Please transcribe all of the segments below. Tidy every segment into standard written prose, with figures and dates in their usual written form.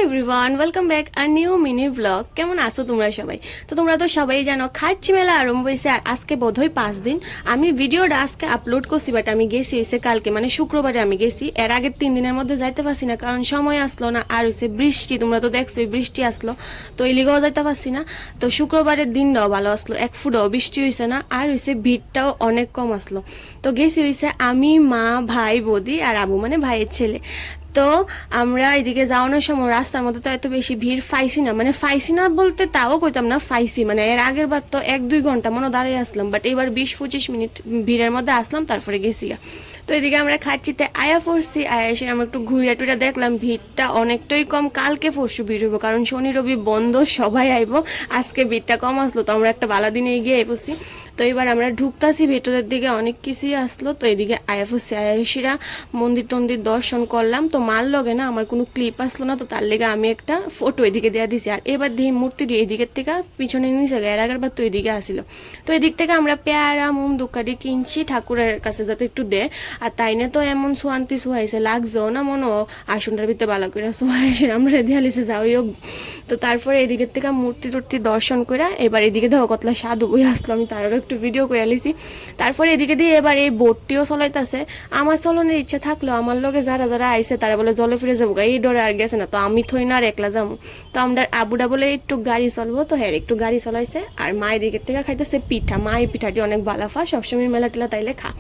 Everyone, welcome back আর new mini blog. কেমন আছো তোমরা সবাই? তো তোমরা তো সবাই জানো খার্চি মেলা আরম্ভ হয়েছে আর আজকে বোধহয় 5 দিন। আমি ভিডিওটা আজকে আপলোড করছি, বাট আমি গেছি হয়েছে কালকে, মানে শুক্রবারে আমি গেছি। এর আগের 3 দিনের মধ্যে যাইতে পারছি না, কারণ সময় আসলো না। আর হয়েছে বৃষ্টি, তোমরা তো দেখছো বৃষ্টি আসলো, তো এই লিগেও যাইতে পারছি না। তো শুক্রবারের দিনটাও ভালো আসলো, এক ফুটও বৃষ্টি হয়েছে না। আর হয়েছে ভিড়টাও অনেক কম আসলো। তো গেছি হয়েছে আমি, মা, ভাই, বৌদি আর আবু, মানে ভাইয়ের ছেলে। তো আমরা এদিকে যাওয়ানোর সময় রাস্তার মধ্যে তো এত বেশি ভিড় পাইছি না, মানে পাইছি না বলতে তাও কইতাম না, পাইছি মানে এর আগের বার তো 1-2 ঘন্টা মনে দাঁড়িয়ে আসলাম, বাট এবার 20-25 মিনিট ভিড়ের মধ্যে আসলাম, তারপরে গেছি। তো এদিকে আমরা খাচ্ছিতে আয়া পড়ছি, আয়া এসে আমরা একটু ঘুরে টুরে দেখলাম ভিড়টা অনেকটাই কম। কালকে পরশু ভিড় হইব, কারণ শনি রবি বন্ধ, সবাই আইব। আজকে ভিড়টা কম আসলো, তো আমরা একটা বালা দিনে এগিয়ে পড়ছি। তো এবার আমরা ঢুকতাছি ভেতরের দিকে, অনেক কিছুই আসলো। তো এদিকে আয়া পড়ছি, আয়াসিরা মন্দির টন্দির দর্শন করলাম। তো মার লগে না আমার কোনো ক্লিপ আসলো না, তো তার লেগে আমি একটা ফটো এদিকে দেওয়া দিছি। আর এবার দিয়ে মূর্তি দিয়ে এদিকের থেকে পিছনে নিচে এর আগের বার তো এদিকে আসিল। তো এদিক থেকে আমরা পেয়ারা মোম দোকানে কিনছি ঠাকুরের কাছে যাতে একটু দেয়। আর তাই না তো এমন সোয়ান্তি সোয়াইছে লাগছেও না মনে, আসনটার ভিতরে ভালো করে সোয়াইছে, আমরা রেডি হালিছে যাওই হোক। তো তারপরে এদিকের থেকে মূর্তি টুর্তি দর্শন করে এবার এদিকে দেখো কতলা সাধু বই আসলো, আমি তারও একটু ভিডিও করে আলিছি। তারপরে এদিকে দিয়ে এবার এই বোটটিও চলাইতেছে। আমার চলনের ইচ্ছা থাকলেও আমার লগে যারা যারা আইছে তারা বলে জলে ফিরে যাবো, এই ডরে আর গেছে না। তো আমি থই না আর একলা যাবো। তো আমরা আবুডা বলে একটু গাড়ি চলবো, তো হ্যাঁ একটু গাড়ি চলাইছে। আর মায়ের দিকের থেকে খাইতেছে পিঠা, মায়ের পিঠাটি অনেক বালাফা, সবসময় মেলা টেলা তাইলে খা।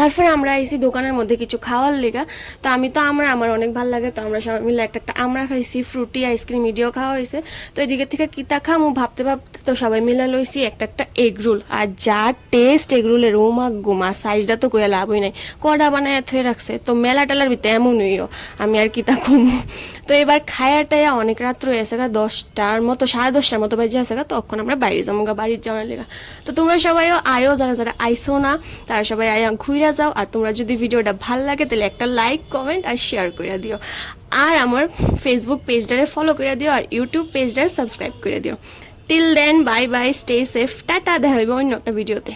তারপরে আমরা আইসি দোকানের মধ্যে কিছু খাওয়ার লেগা। তো আমি তো আমার অনেক ভালো লাগে, তো আমরা সবাই মিলে একটা আমরা খাইছি, ফ্রুটি আইসক্রিম এডিও খাওয়া হয়েছে। তো এদিকে থেকে কিতা খামু ভাবতে ভাবতে তো সবাই মিলে লইছি একটা এগরোল। আর যা টেস্ট এগরোলের, ওমা গোমা সাইজটা তো কইয়া লাভই নাই, কড়া বানায় থয়ে রাখছে। তো মেলা টেলার ভিতরে এমনইও, আমি আর কিতা কমু। তো এবার খায়াটাইয়া অনেক রাত্র হয়েছে গা, 10টার মতো 10:30টার মতো বাজে আছে গা, তখন আমরা বাইরে যাবো গা, বাড়ির যাওয়ার লেগা। তো তোমরা সবাইও আয়ো, যারা যারা আইসো না তারা সবাই আয়া ঘুরে যাও। আর তোমরা যদি ভিডিওটা ভাল লাগে তাহলে একটা লাইক কমেন্ট আর শেয়ার করে দিও। আর আমার ফেসবুক পেজটারে ফলো করে দিও, আর ইউটিউব পেজটারে সাবস্ক্রাইব করে দিও। Till then bye bye, stay safe, tata, দেখা হইব অন্য একটা ভিডিওতে।